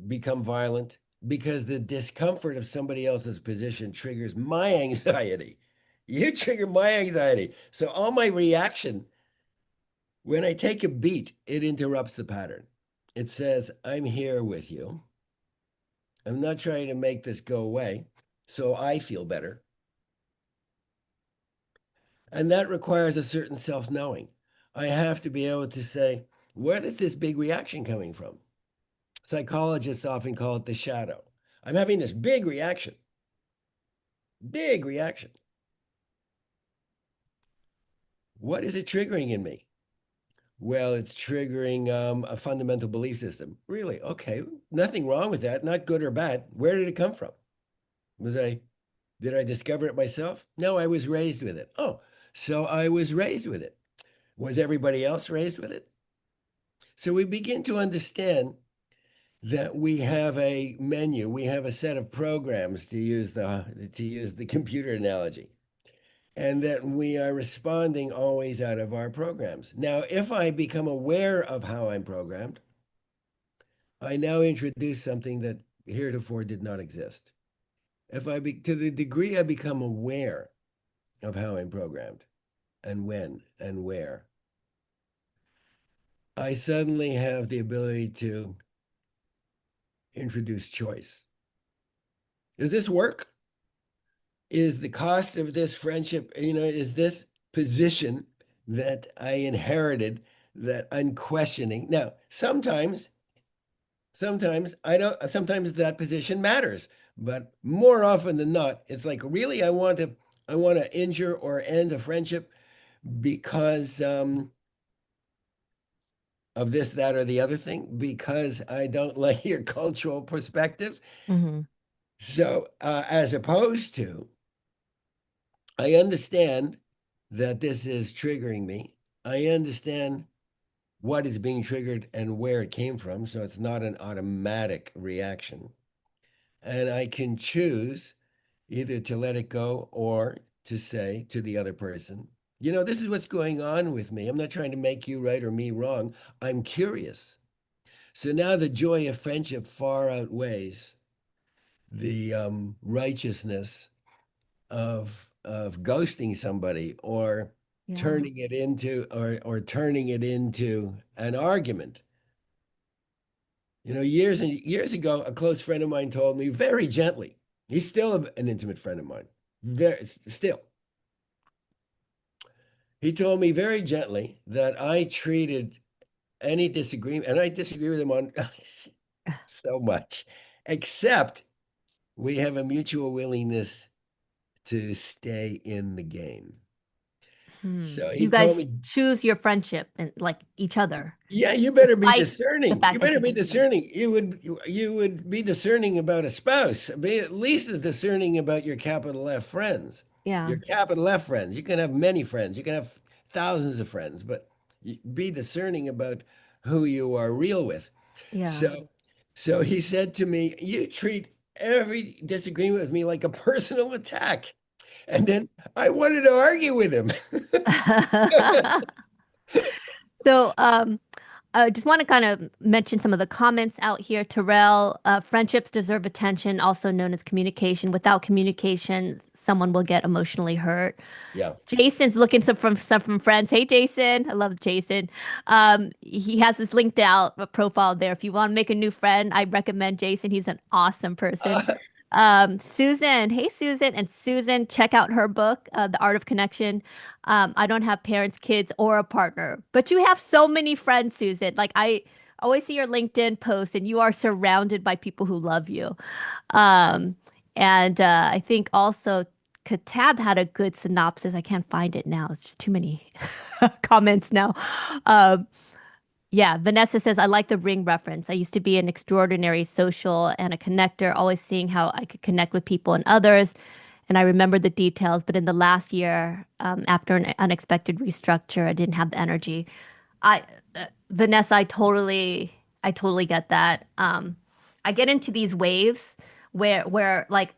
become violent because the discomfort of somebody else's position triggers my anxiety. You trigger my anxiety. So all my reaction, when I take a beat, it interrupts the pattern. It says, I'm here with you. I'm not trying to make this go away so I feel better. And that requires a certain self knowing. I have to be able to say, where is this big reaction coming from? Psychologists often call it the shadow. I'm having this big reaction. Big reaction. What is it triggering in me? Well, it's triggering a fundamental belief system. Really? Okay. Nothing wrong with that. Not good or bad. Where did it come from? Was I, did I discover it myself? No, I was raised with it. Oh, so I was raised with it. Was everybody else raised with it? So we begin to understand that we have a menu, we have a set of programs to use the computer analogy, and that we are responding always out of our programs. Now, if I become aware of how I'm programmed, I now introduce something that heretofore did not exist. To the degree I become aware of how I'm programmed and when and where, I suddenly have the ability to introduce choice. Does this work? Is the cost of this friendship, is this position that I inherited that I'm questioning? Now, sometimes I don't, sometimes that position matters, but more often than not, it's like, really, I want to I want to injure or end a friendship because of this, that, or the other thing, because I don't like your cultural perspective. Hmm. So, as opposed to, I understand that this is triggering me. I understand what is being triggered and where it came from. So it's not an automatic reaction. And I can choose either to let it go or to say to the other person, this is what's going on with me. I'm not trying to make you right or me wrong. I'm curious. So now the joy of friendship far outweighs the righteousness of ghosting somebody or Yeah. turning it into an argument. Years and years ago, a close friend of mine told me very gently. He's still an intimate friend of mine. Still. He told me very gently that I treated any disagreement, and I disagree with him on so much, except we have a mutual willingness to stay in the game. Hmm. So he You told guys me, choose your friendship and like each other, yeah, you better be despite the discerning. You fact that better you be disagree. discerning. You would be discerning about a spouse. Be at least as discerning about your capital F friends. Yeah. Your capital F friends. You can have many friends. You can have thousands of friends, but be discerning about who you are real with. Yeah. So he said to me, "You treat every disagreement with me like a personal attack." And then I wanted to argue with him. So, I just want to kind of mention some of the comments out here. Terrell, friendships deserve attention, also known as communication. Without communication, someone will get emotionally hurt. Yeah. Jason's looking some from friends. Hey, Jason. I love Jason. He has his linked out profile there. If you want to make a new friend, I recommend Jason. He's an awesome person. Susan. Hey, Susan. And Susan, check out her book, The Art of Connection. I don't have parents, kids, or a partner, but you have so many friends, Susan. Like I always see your LinkedIn posts, and you are surrounded by people who love you. Um, and I think also Katab had a good synopsis. I can't find it now. It's just too many comments now. Um, yeah, Vanessa says, I like the ring reference. I used to be an extraordinary social and a connector, always seeing how I could connect with people and others. And I remember the details, but in the last year, after an unexpected restructure, I didn't have the energy. I, Vanessa, I totally get that. I get into these waves where like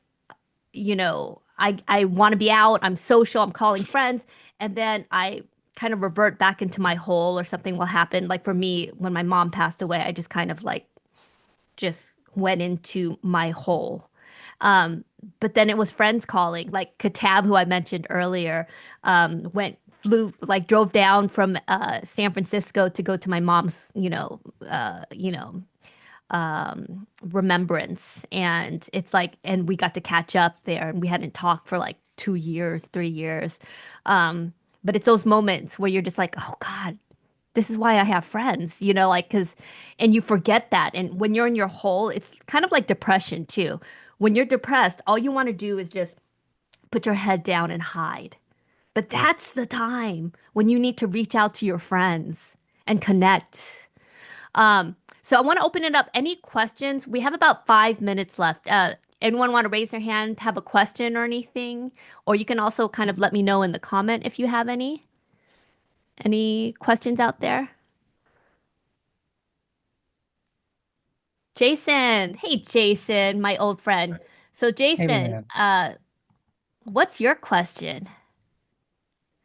I want to be out, I'm social, I'm calling friends, and then I kind of revert back into my hole or something will happen. Like for me, when my mom passed away, I just kind of like just went into my hole. Um, but then it was friends calling, like Katab, who I mentioned earlier, drove down from San Francisco to go to my mom's, remembrance. And it's like, and we got to catch up there and we hadn't talked for like 2 years, 3 years. But it's those moments where you're just like, oh God, this is why I have friends, and you forget that. And when you're in your hole, it's kind of like depression too. When you're depressed, all you want to do is just put your head down and hide. But that's the time when you need to reach out to your friends and connect. So I want to open it up. Any questions? We have about 5 minutes left. Anyone want to raise their hand, have a question or anything? Or you can also kind of let me know in the comment if you have any. Any questions out there? Jason. Hey, Jason, my old friend. So, Hey, Jason, man. what's your question?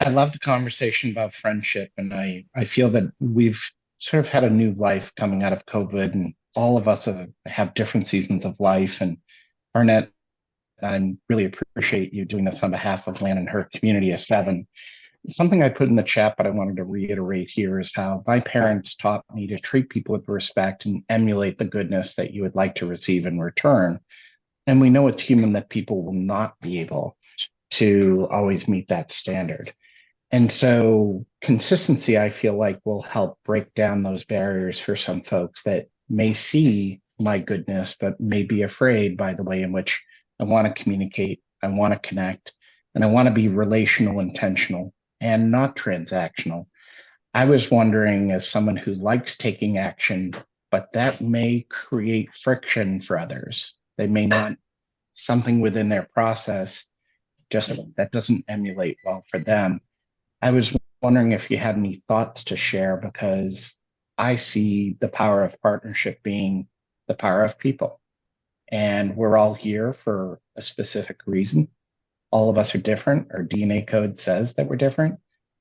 I love the conversation about friendship, and I feel that we've sort of had a new life coming out of COVID, and all of us have different seasons of life. And Barnett, I really appreciate you doing this on behalf of Lan and her community of seven. Something I put in the chat, but I wanted to reiterate here is how my parents taught me to treat people with respect and emulate the goodness that you would like to receive in return. And we know it's human that people will not be able to always meet that standard. And so consistency, I feel like, will help break down those barriers for some folks that may see my goodness, but may be afraid by the way in which I want to communicate, I want to connect. and I want to be relational, intentional, and not transactional. I was wondering, as someone who likes taking action, but that may create friction for others. They may not, something within their process just that doesn't emulate well for them. I was wondering if you had any thoughts to share because I see the power of partnership being the power of people. And we're all here for a specific reason. All of us are different. Our DNA code says that we're different.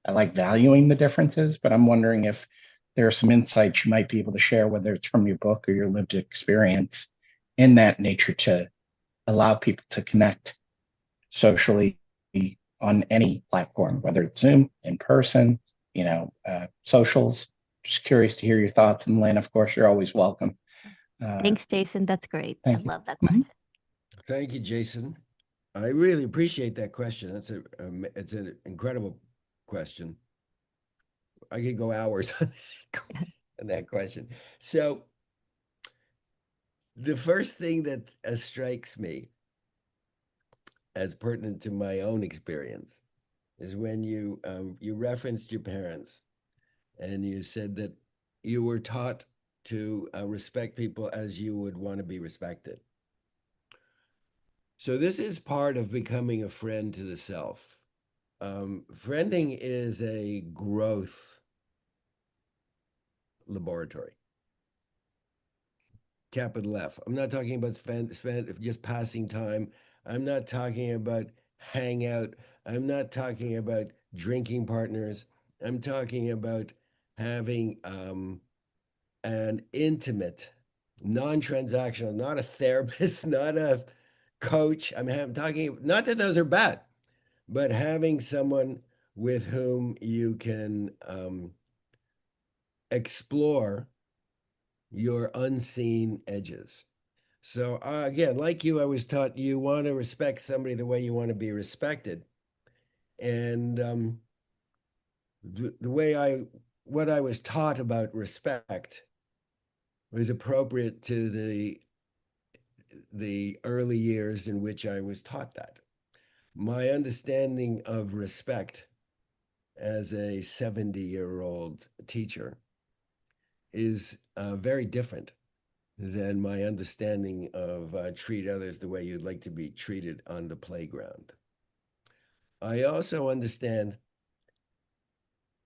I like valuing the differences, but I'm wondering if there are some insights you might be able to share, whether it's from your book or your lived experience in that nature to allow people to connect socially on any platform, whether it's Zoom, in person, socials. Just curious to hear your thoughts. And Lynn, of course, you're always welcome. Thanks, Jason. That's great. I Thank you. love that Mhm. question. Thank you, Jason. I really appreciate that question. It's an incredible question. I could go hours on that question. So the first thing that strikes me as pertinent to my own experience is when you referenced your parents and you said that you were taught to respect people as you would want to be respected. So this is part of becoming a friend to the self. Friending is a growth laboratory. Capital F. I'm not talking about spend just passing time. I'm not talking about hangout. I'm not talking about drinking partners. I'm talking about having an intimate, non-transactional, not a therapist, not a coach. I'm talking not that those are bad, but having someone with whom you can explore your unseen edges. So again, like you, I was taught you want to respect somebody the way you want to be respected, and the way what I was taught about respect was appropriate to the early years in which I was taught that. My understanding of respect as a 70-year-old teacher is very different than my understanding of treat others the way you'd like to be treated on the playground. I also understand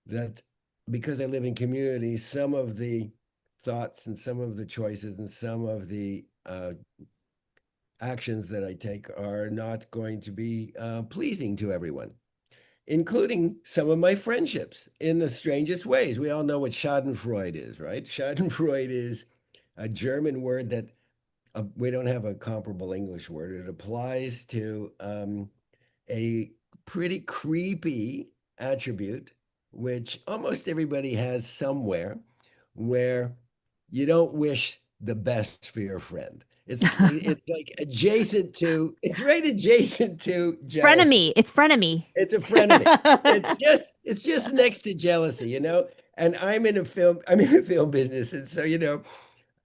that because I live in communities, some of the thoughts and some of the choices and some of the actions that I take are not going to be pleasing to everyone, including some of my friendships in the strangest ways. We all know what Schadenfreude is, right? Schadenfreude is a German word that we don't have a comparable English word. It applies to a pretty creepy attribute, which almost everybody has somewhere, where you don't wish the best for your friend. It's like adjacent to, it's right adjacent to jealousy. Frenemy. It's frenemy. It's a frenemy. It's just next to jealousy, you know. And I'm in a film business, and so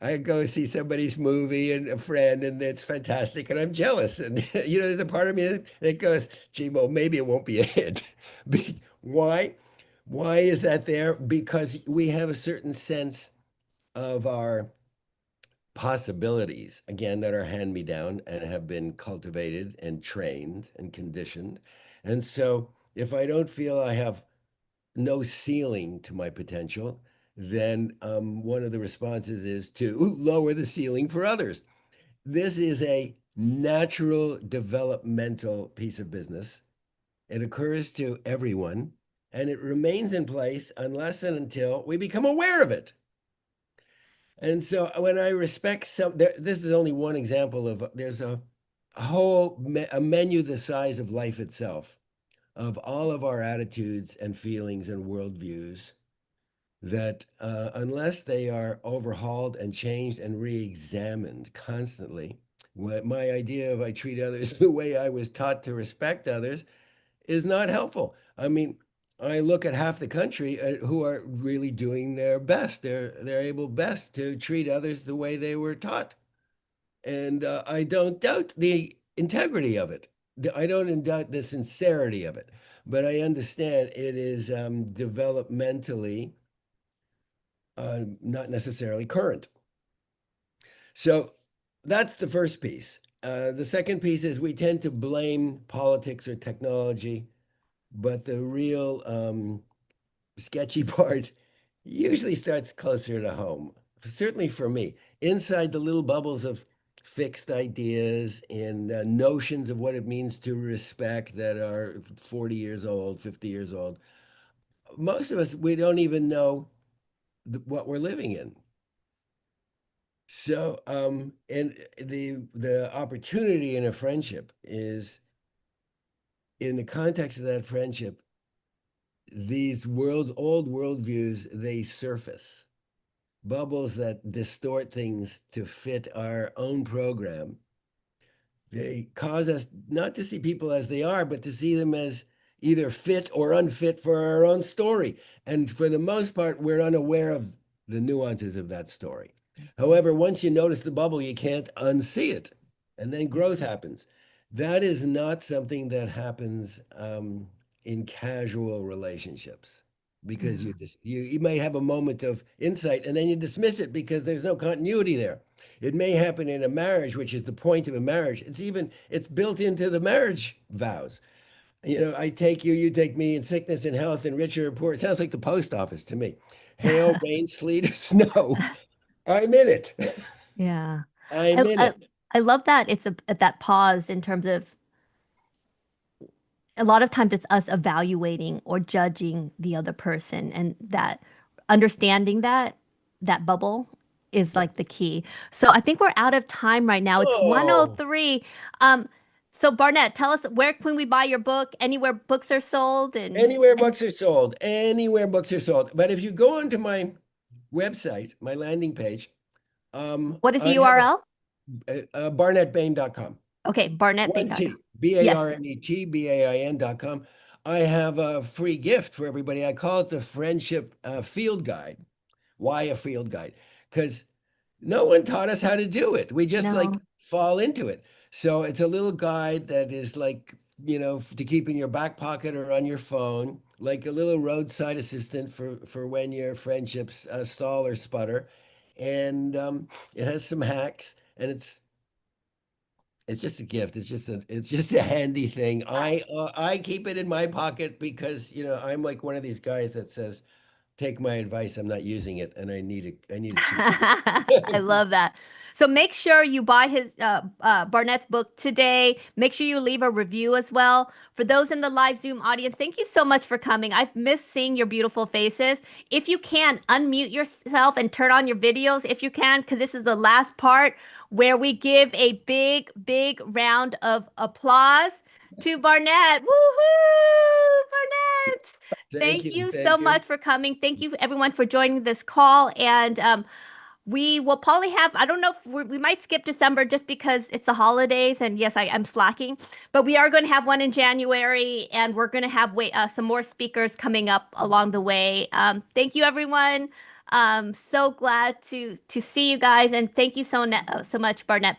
I go see somebody's movie and a friend, and it's fantastic, and I'm jealous. And there's a part of me that goes, "Gee, well, maybe it won't be a hit." Why? Why is that there? Because we have a certain sense of our possibilities, again, that are hand me down and have been cultivated and trained and conditioned. And so, if I don't feel I have no ceiling to my potential, then one of the responses is to lower the ceiling for others. This is a natural developmental piece of business. It occurs to everyone, and it remains in place unless and until we become aware of it. And so when I respect this is only one example of there's a whole a menu the size of life itself of all of our attitudes and feelings and worldviews that unless they are overhauled and changed and re-examined constantly, my idea of I treat others the way I was taught to respect others is not helpful. I mean, I look at half the country who are really doing their best. They're able best to treat others the way they were taught, and I don't doubt the integrity of it. I don't doubt the sincerity of it, but I understand it is developmentally not necessarily current. So that's the first piece. The second piece is we tend to blame politics or technology, but the real sketchy part usually starts closer to home. Certainly for me, inside the little bubbles of fixed ideas and notions of what it means to respect that are 40 years old, 50 years old. Most of us, we don't even know what we're living in. So, and the opportunity in a friendship is in the context of that friendship, these old worldviews, they surface bubbles that distort things to fit our own program. They cause us not to see people as they are, but to see them as either fit or unfit for our own story. And for the most part, we're unaware of the nuances of that story. However, once you notice the bubble, you can't unsee it. And then growth happens. That is not something that happens in casual relationships because Yeah. you might have a moment of insight and then you dismiss it because there's no continuity there. It may happen in a marriage, which is the point of a marriage. It's built into the marriage vows. You know, I take you, you take me in sickness and health and richer and poor. It sounds like the post office to me. Hail, rain, sleet, or snow. I'm in it. Yeah. I'm I, in I it. I love that it's that pause in terms of a lot of times it's us evaluating or judging the other person and that understanding that bubble is Yeah. like the key. So I think we're out of time right now. It's Oh, 1:03. Um so Barnett, tell us where can we buy your book? Anywhere books are sold anywhere and books are sold. Anywhere books are sold. But if you go onto my website, my landing page, what is the I have URL? barnetbain.com. Okay, One barnettbain.com. T, B A Yes. R N E T B A I N.com. I have a free gift for everybody. I call it the Friendship Field Guide. Why a field guide? Because no one taught us how to do it. We just like No. fall into it. So it's a little guide that is like, to keep in your back pocket or on your phone, like a little roadside assistant for when your friendships stall or sputter. And it has some hacks, and it's just a gift. It's just a handy thing. I keep it in my pocket because I'm like one of these guys that says, "Take my advice. I'm not using it, and I need to choose." I love that. So make sure you buy his Barnett's book today. Make sure you leave a review as well. For those in the live Zoom audience, thank you so much for coming. I've missed seeing your beautiful faces. If you can, unmute yourself and turn on your videos if you can, because this is the last part where we give a big, big round of applause to Barnett. Woohoo, Barnett! Thank Thank you, you so thank you. much for coming. Thank you everyone for joining this call. And we will probably have, I don't know if we might skip December just because it's the holidays. And yes, I'm slacking, but we are going to have one in January and we're going to have some more speakers coming up along the way. Thank you, everyone. So glad to see you guys. And thank you so much, Barnett.